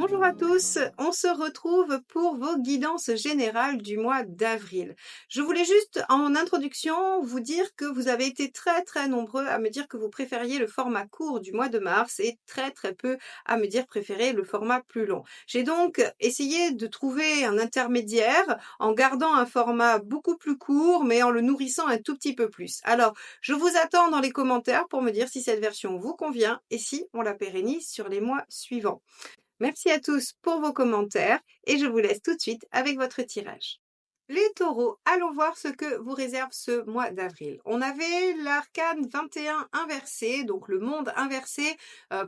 Bonjour à tous, on se retrouve pour vos guidances générales du mois d'avril. Je voulais juste en introduction vous dire que vous avez été très nombreux à me dire que vous préfériez le format court du mois de mars et très peu à me dire préférer le format plus long. J'ai donc essayé de trouver un intermédiaire en gardant un format beaucoup plus court mais en le nourrissant un tout petit peu plus. Alors, je vous attends dans les commentaires pour me dire si cette version vous convient et si on la pérennise sur les mois suivants. Merci à tous pour vos commentaires et je vous laisse tout de suite avec votre tirage. Les taureaux, allons voir ce que vous réserve ce mois d'avril. On avait l'arcane 21 inversé, donc le monde inversé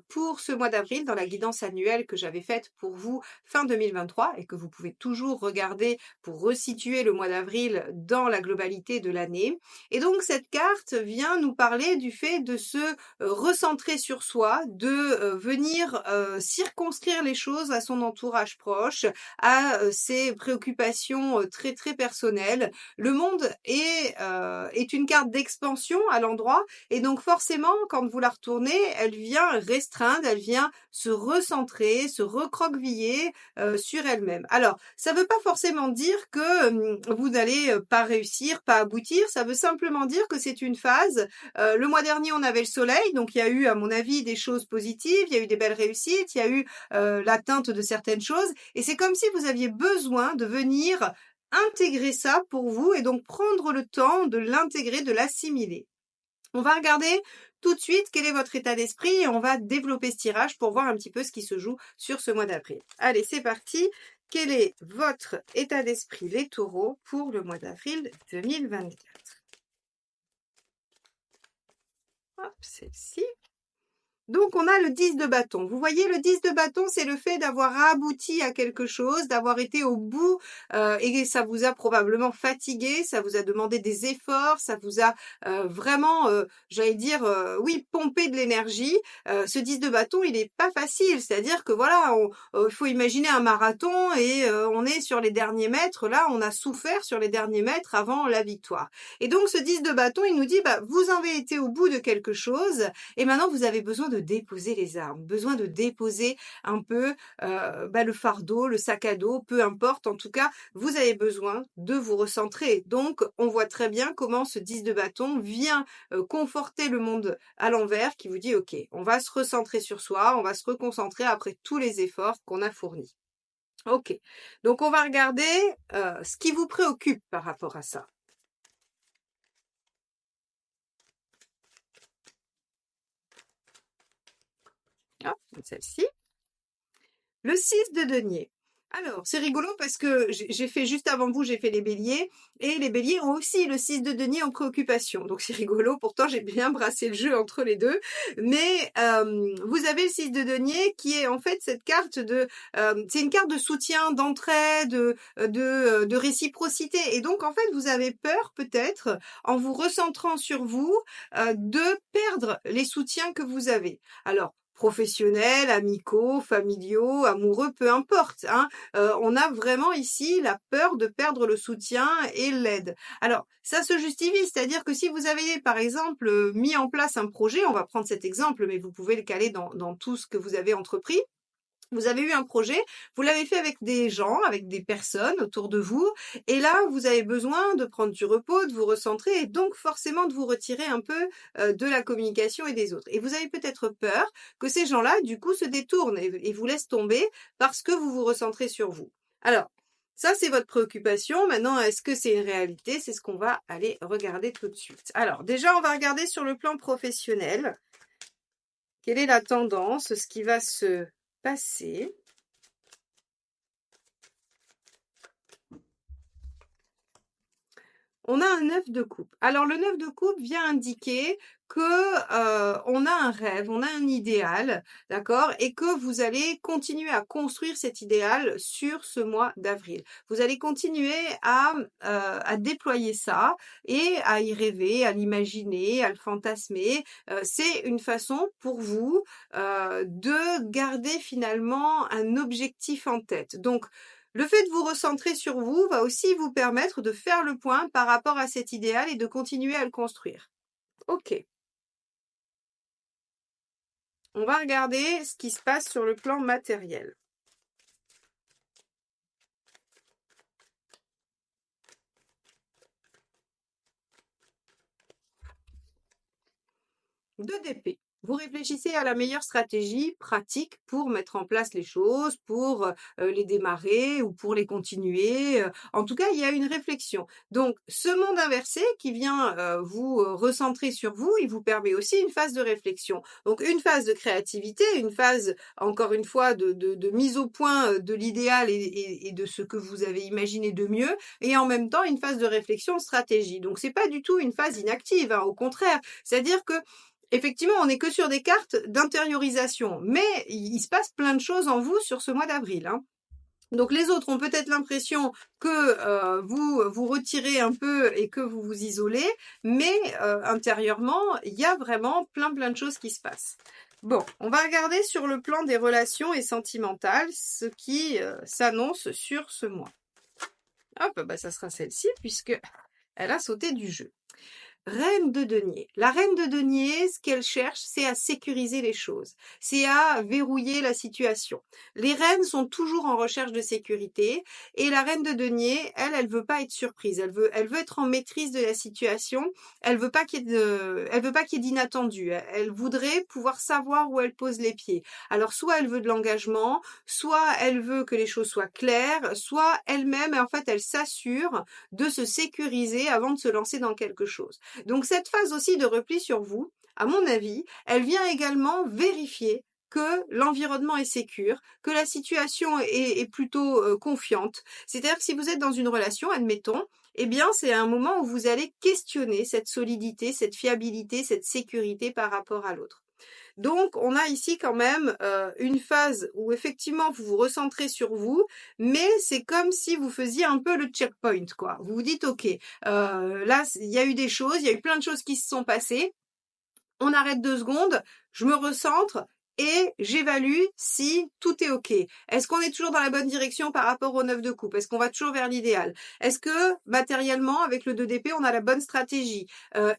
pour ce mois d'avril dans la guidance annuelle que j'avais faite pour vous fin 2023 et que vous pouvez toujours regarder pour resituer le mois d'avril dans la globalité de l'année. Et donc cette carte vient nous parler du fait de se recentrer sur soi, de venir circonscrire les choses à son entourage proche, à ses préoccupations très personnelles. Le monde est une carte d'expansion à l'endroit et donc forcément quand vous la retournez, elle vient restreindre, elle vient se recentrer, se recroqueviller sur elle-même. Alors, ça ne veut pas forcément dire que vous n'allez pas réussir, pas aboutir, ça veut simplement dire que c'est une phase. Le mois dernier, on avait le soleil, donc il y a eu, à mon avis, des choses positives, il y a eu des belles réussites, il y a eu l'atteinte de certaines choses, et c'est comme si vous aviez besoin de venir intégrer ça pour vous et donc prendre le temps de l'intégrer, de l'assimiler. On va regarder tout de suite quel est votre état d'esprit et on va développer ce tirage pour voir un petit peu ce qui se joue sur ce mois d'avril. Allez, c'est parti. Quel est votre état d'esprit, les taureaux, pour le mois d'avril 2024? Hop, celle-ci. Donc, on a le 10 de bâton. Vous voyez, le 10 de bâton, c'est le fait d'avoir abouti à quelque chose, d'avoir été au bout, et ça vous a probablement fatigué, ça vous a demandé des efforts, ça vous a vraiment, j'allais dire, oui, pompé de l'énergie. Ce 10 de bâton, il n'est pas facile. C'est-à-dire que voilà, il faut imaginer un marathon et on est sur les derniers mètres. Là, on a souffert sur les derniers mètres avant la victoire. Et donc, ce 10 de bâton, il nous dit, bah, vous avez été au bout de quelque chose et maintenant, vous avez besoin de déposer les armes, besoin de déposer un peu le fardeau, le sac à dos, peu importe. En tout cas, vous avez besoin de vous recentrer. Donc, on voit très bien comment ce 10 de bâton vient conforter le monde à l'envers qui vous dit, OK, on va se recentrer sur soi, on va se reconcentrer après tous les efforts qu'on a fournis. OK, donc on va regarder ce qui vous préoccupe par rapport à ça. Hop, celle-ci. Le 6 de denier. Alors, c'est rigolo parce que j'ai fait juste avant vous, j'ai fait les béliers. Et les béliers ont aussi le 6 de denier en préoccupation. Donc, c'est rigolo. Pourtant, j'ai bien brassé le jeu entre les deux. Mais vous avez le 6 de denier qui est en fait cette carte de... c'est une carte de soutien, d'entraide, de réciprocité. Et donc, en fait, vous avez peur peut-être, en vous recentrant sur vous, de perdre les soutiens que vous avez. Alors, professionnels, amicaux, familiaux, amoureux, peu importe. Hein. On a vraiment ici la peur de perdre le soutien et l'aide. Alors, ça se justifie, c'est-à-dire que si vous avez, par exemple, mis en place un projet, on va prendre cet exemple, mais vous pouvez le caler dans tout ce que vous avez entrepris. Vous avez eu un projet, vous l'avez fait avec des gens, avec des personnes autour de vous, et là, vous avez besoin de prendre du repos, de vous recentrer, et donc forcément de vous retirer un peu de la communication et des autres. Et vous avez peut-être peur que ces gens-là, du coup, se détournent et vous laissent tomber parce que vous vous recentrez sur vous. Alors, ça, c'est votre préoccupation. Maintenant, est-ce que c'est une réalité? C'est ce qu'on va aller regarder tout de suite. Alors, déjà, on va regarder sur le plan professionnel. Quelle est la tendance, ce qui va se passer? On a un 9 de coupe. Alors le 9 de coupe vient indiquer que on a un rêve, on a un idéal, d'accord? Et que vous allez continuer à construire cet idéal sur ce mois d'avril. Vous allez continuer à déployer ça et à y rêver, à l'imaginer, à le fantasmer. C'est une façon pour vous de garder finalement un objectif en tête. Donc le fait de vous recentrer sur vous va aussi vous permettre de faire le point par rapport à cet idéal et de continuer à le construire. OK. On va regarder ce qui se passe sur le plan matériel. 2 d'épée. Vous réfléchissez à la meilleure stratégie pratique pour mettre en place les choses, pour, les démarrer ou pour les continuer, en tout cas, il y a une réflexion. Donc ce monde inversé qui vient, vous, recentrer sur vous, il vous permet aussi une phase de réflexion. Donc une phase de créativité, une phase, encore une fois, de mise au point, de l'idéal et de ce que vous avez imaginé de mieux et en même temps une phase de réflexion, de stratégie. Donc c'est pas du tout une phase inactive, hein, au contraire. C'est-à-dire que effectivement, on n'est que sur des cartes d'intériorisation, mais il se passe plein de choses en vous sur ce mois d'avril, hein. Donc les autres ont peut-être l'impression que vous vous retirez un peu et que vous vous isolez, mais intérieurement, il y a vraiment plein de choses qui se passent. Bon, on va regarder sur le plan des relations et sentimentales ce qui s'annonce sur ce mois. Hop, bah ça sera celle-ci puisque elle a sauté du jeu. Reine de denier. La reine de denier, ce qu'elle cherche, c'est à sécuriser les choses, c'est à verrouiller la situation. Les reines sont toujours en recherche de sécurité et la reine de denier, elle veut pas être surprise, elle veut être en maîtrise de la situation, elle veut pas qu'il y ait d'inattendu, elle voudrait pouvoir savoir où elle pose les pieds. Alors soit elle veut de l'engagement, soit elle veut que les choses soient claires, soit elle-même, en fait, elle s'assure de se sécuriser avant de se lancer dans quelque chose. Donc cette phase aussi de repli sur vous, à mon avis, elle vient également vérifier que l'environnement est sécure, que la situation est plutôt confiante. C'est-à-dire que si vous êtes dans une relation, admettons, eh bien c'est un moment où vous allez questionner cette solidité, cette fiabilité, cette sécurité par rapport à l'autre. Donc, on a ici quand même une phase où effectivement vous vous recentrez sur vous, mais c'est comme si vous faisiez un peu le checkpoint, quoi. Vous vous dites, ok, là il y a eu des choses, il y a eu plein de choses qui se sont passées. On arrête 2 secondes, je me recentre et j'évalue si tout est OK. Est-ce qu'on est toujours dans la bonne direction par rapport au 9 de coupe? Est-ce qu'on va toujours vers l'idéal? Est-ce que matériellement, avec le 2 d'épée, on a la bonne stratégie?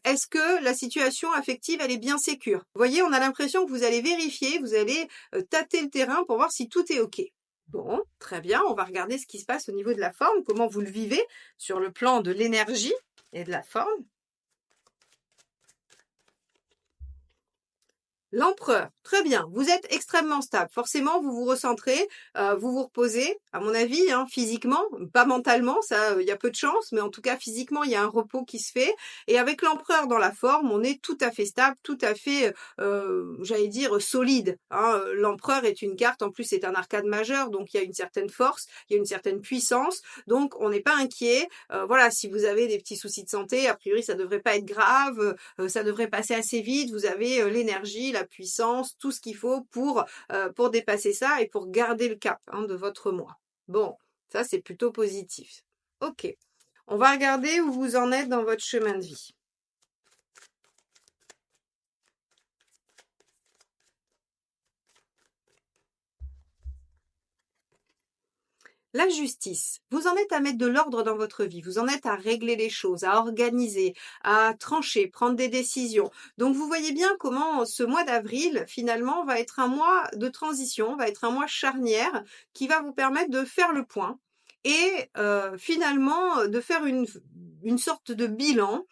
Est-ce que la situation affective, elle est bien sécure? Vous voyez, on a l'impression que vous allez vérifier, vous allez tâter le terrain pour voir si tout est OK. Bon, très bien, on va regarder ce qui se passe au niveau de la forme, comment vous le vivez sur le plan de l'énergie et de la forme. L'empereur, très bien, vous êtes extrêmement stable. Forcément, vous vous recentrez, vous vous reposez, à mon avis, hein, physiquement, pas mentalement, ça, il y a peu de chance, mais en tout cas physiquement, il y a un repos qui se fait. Et avec l'empereur dans la forme, on est tout à fait stable, tout à fait, j'allais dire, solide, hein. L'empereur est une carte, en plus c'est un arcade majeur, donc il y a une certaine force, il y a une certaine puissance, donc on n'est pas inquiet. Voilà, si vous avez des petits soucis de santé, a priori ça devrait pas être grave, ça devrait passer assez vite, vous avez l'énergie, la puissance, tout ce qu'il faut pour dépasser ça et pour garder le cap, hein, de votre moi. Bon, ça c'est plutôt positif. Ok, on va regarder où vous en êtes dans votre chemin de vie. La justice, vous en êtes à mettre de l'ordre dans votre vie, vous en êtes à régler les choses, à organiser, à trancher, prendre des décisions. Donc vous voyez bien comment ce mois d'avril, finalement, va être un mois de transition, va être un mois charnière qui va vous permettre de faire le point et finalement de faire une sorte de bilan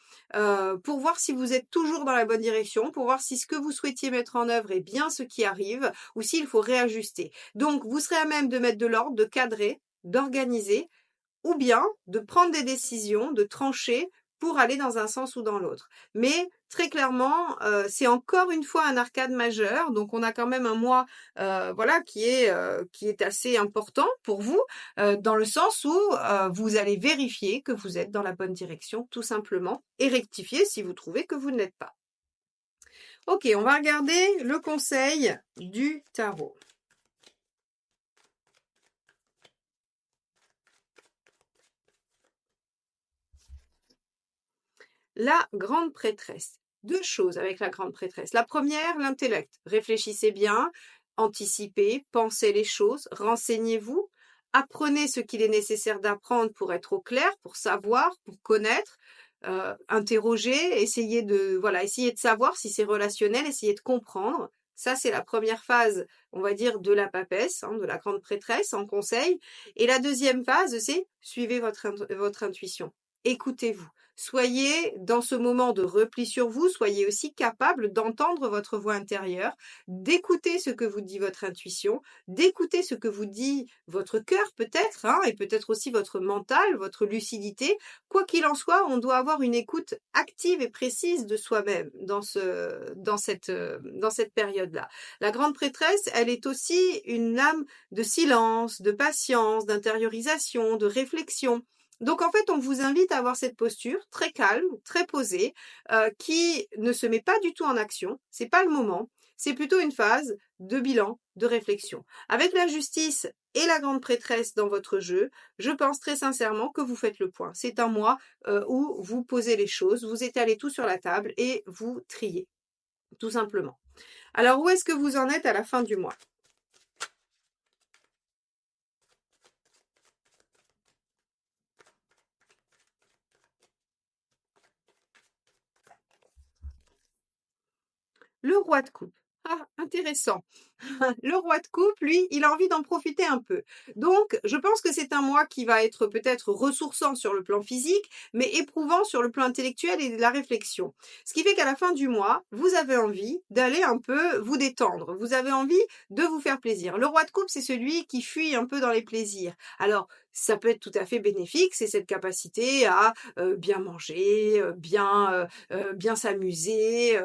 pour voir si vous êtes toujours dans la bonne direction, pour voir si ce que vous souhaitiez mettre en œuvre est bien ce qui arrive ou s'il faut réajuster. Donc vous serez à même de mettre de l'ordre, de cadrer, d'organiser ou bien de prendre des décisions, de trancher pour aller dans un sens ou dans l'autre. Mais très clairement, c'est encore une fois un arcade majeur, donc on a quand même un mois voilà, qui est assez important pour vous, dans le sens où vous allez vérifier que vous êtes dans la bonne direction, tout simplement, et rectifier si vous trouvez que vous ne l'êtes pas. Ok, on va regarder le conseil du tarot. La grande prêtresse. 2 choses avec la grande prêtresse. La première, l'intellect. Réfléchissez bien, anticipez, pensez les choses, renseignez-vous, apprenez ce qu'il est nécessaire d'apprendre pour être au clair, pour savoir, pour connaître, interrogez, essayez de savoir si c'est relationnel, essayez de comprendre. Ça, c'est la première phase, on va dire, de la papesse, hein, de la grande prêtresse en conseil. Et la deuxième phase, c'est suivez votre intuition. Écoutez-vous. soyez dans ce moment de repli sur vous, soyez aussi capable d'entendre votre voix intérieure, d'écouter ce que vous dit votre intuition, d'écouter ce que vous dit votre cœur peut-être, hein, et peut-être aussi votre mental, votre lucidité. Quoi qu'il en soit, on doit avoir une écoute active et précise de soi-même dans cette période-là. La grande prêtresse, elle est aussi une âme de silence, de patience, d'intériorisation, de réflexion. Donc en fait, on vous invite à avoir cette posture très calme, très posée, qui ne se met pas du tout en action. C'est pas le moment. C'est plutôt une phase de bilan, de réflexion. Avec la justice et la grande prêtresse dans votre jeu, je pense très sincèrement que vous faites le point. C'est un mois où vous posez les choses, vous étalez tout sur la table et vous triez, tout simplement. Alors, où est-ce que vous en êtes à la fin du mois? Le roi de coupe. Ah, intéressant. Le roi de coupe, lui, il a envie d'en profiter un peu. Donc, je pense que c'est un mois qui va être peut-être ressourçant sur le plan physique, mais éprouvant sur le plan intellectuel et de la réflexion. Ce qui fait qu'à la fin du mois, vous avez envie d'aller un peu vous détendre. Vous avez envie de vous faire plaisir. Le roi de coupe, c'est celui qui fuit un peu dans les plaisirs. Alors, ça peut être tout à fait bénéfique, c'est cette capacité à bien manger, bien s'amuser,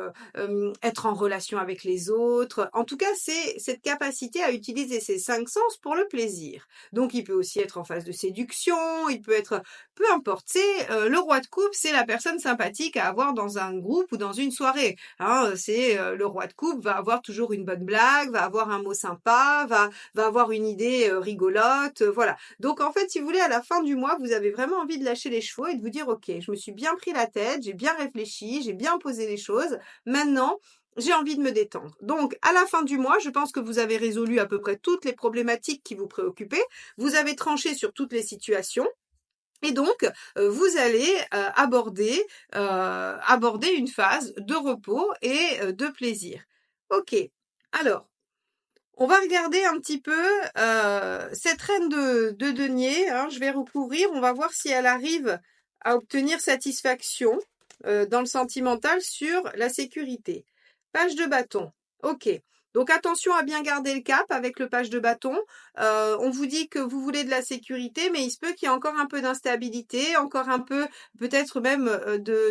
être en relation avec les autres. En tout cas, c'est cette capacité à utiliser ses 5 sens pour le plaisir. Donc il peut aussi être en phase de séduction, il peut être peu importe. C'est le roi de coupe, c'est la personne sympathique à avoir dans un groupe ou dans une soirée. Hein, c'est le roi de coupe va avoir toujours une bonne blague, va avoir un mot sympa, va avoir une idée rigolote, voilà. Donc en fait, si vous voulez, à la fin du mois, vous avez vraiment envie de lâcher les chevaux et de vous dire, ok, je me suis bien pris la tête, j'ai bien réfléchi, j'ai bien posé les choses. Maintenant, j'ai envie de me détendre. Donc, à la fin du mois, je pense que vous avez résolu à peu près toutes les problématiques qui vous préoccupaient. Vous avez tranché sur toutes les situations. Et donc, vous allez aborder une phase de repos et de plaisir. Ok. Alors, on va regarder un petit peu cette reine de denier. Hein, je vais recouvrir. On va voir si elle arrive à obtenir satisfaction dans le sentimental sur la sécurité. Page de bâton. Ok. Donc attention à bien garder le cap avec le page de bâton. On vous dit que vous voulez de la sécurité, mais il se peut qu'il y ait encore un peu d'instabilité, encore un peu peut-être même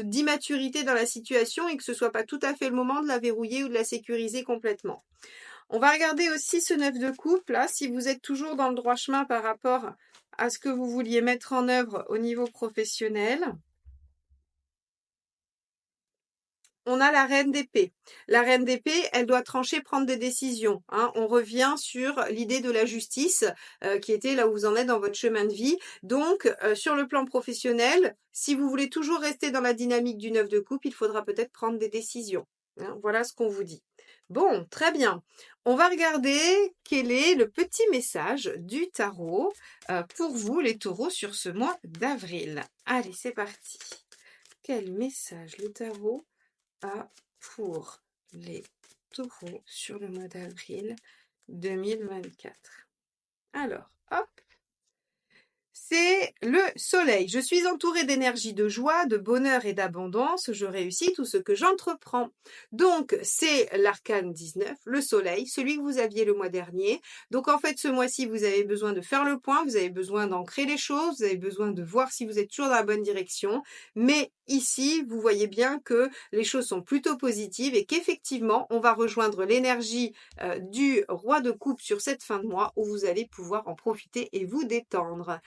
d'immaturité dans la situation et que ce soit pas tout à fait le moment de la verrouiller ou de la sécuriser complètement. On va regarder aussi ce 9 de coupe, là, si vous êtes toujours dans le droit chemin par rapport à ce que vous vouliez mettre en œuvre au niveau professionnel. On a la reine d'épée. La reine d'épée, elle doit trancher, prendre des décisions. Hein. On revient sur l'idée de la justice, qui était là où vous en êtes dans votre chemin de vie. Donc, sur le plan professionnel, si vous voulez toujours rester dans la dynamique du 9 de coupe, il faudra peut-être prendre des décisions. Hein. Voilà ce qu'on vous dit. Bon, très bien. On va regarder quel est le petit message du tarot pour vous, les taureaux, sur ce mois d'avril. Allez, c'est parti. Quel message le tarot a pour les taureaux sur le mois d'avril 2024? Alors, hop, c'est le soleil. Je suis entourée d'énergie, de joie, de bonheur et d'abondance. Je réussis tout ce que j'entreprends. Donc, c'est l'arcane 19, le soleil, celui que vous aviez le mois dernier. Donc, en fait, ce mois-ci, vous avez besoin de faire le point, vous avez besoin d'ancrer les choses, vous avez besoin de voir si vous êtes toujours dans la bonne direction. Mais ici, vous voyez bien que les choses sont plutôt positives et qu'effectivement, on va rejoindre l'énergie du roi de coupe sur cette fin de mois où vous allez pouvoir en profiter et vous détendre.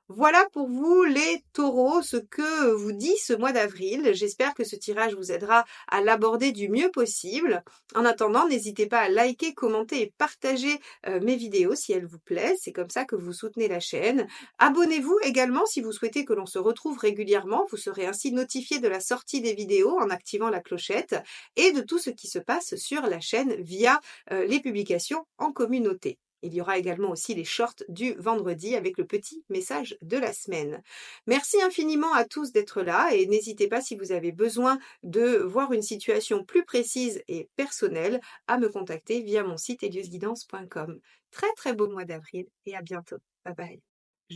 Voilà pour vous les taureaux, ce que vous dit ce mois d'avril. J'espère que ce tirage vous aidera à l'aborder du mieux possible. En attendant, n'hésitez pas à liker, commenter et partager mes vidéos si elles vous plaisent. C'est comme ça que vous soutenez la chaîne. Abonnez-vous également si vous souhaitez que l'on se retrouve régulièrement. Vous serez ainsi notifié de la sortie des vidéos en activant la clochette et de tout ce qui se passe sur la chaîne via les publications en communauté. Il y aura également aussi les shorts du vendredi avec le petit message de la semaine. Merci infiniment à tous d'être là et n'hésitez pas si vous avez besoin de voir une situation plus précise et personnelle à me contacter via mon site eliosguidance.com. Très très beau mois d'avril et à bientôt. Bye bye.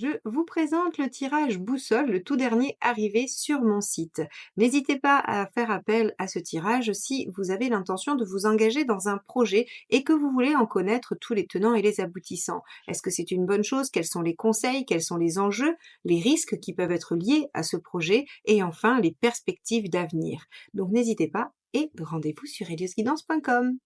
Je vous présente le tirage boussole, le tout dernier arrivé sur mon site. N'hésitez pas à faire appel à ce tirage si vous avez l'intention de vous engager dans un projet et que vous voulez en connaître tous les tenants et les aboutissants. Est-ce que c'est une bonne chose? Quels sont les conseils? Quels sont les enjeux? Les risques qui peuvent être liés à ce projet? Et enfin, les perspectives d'avenir. Donc n'hésitez pas et rendez-vous sur eliosguidance.com.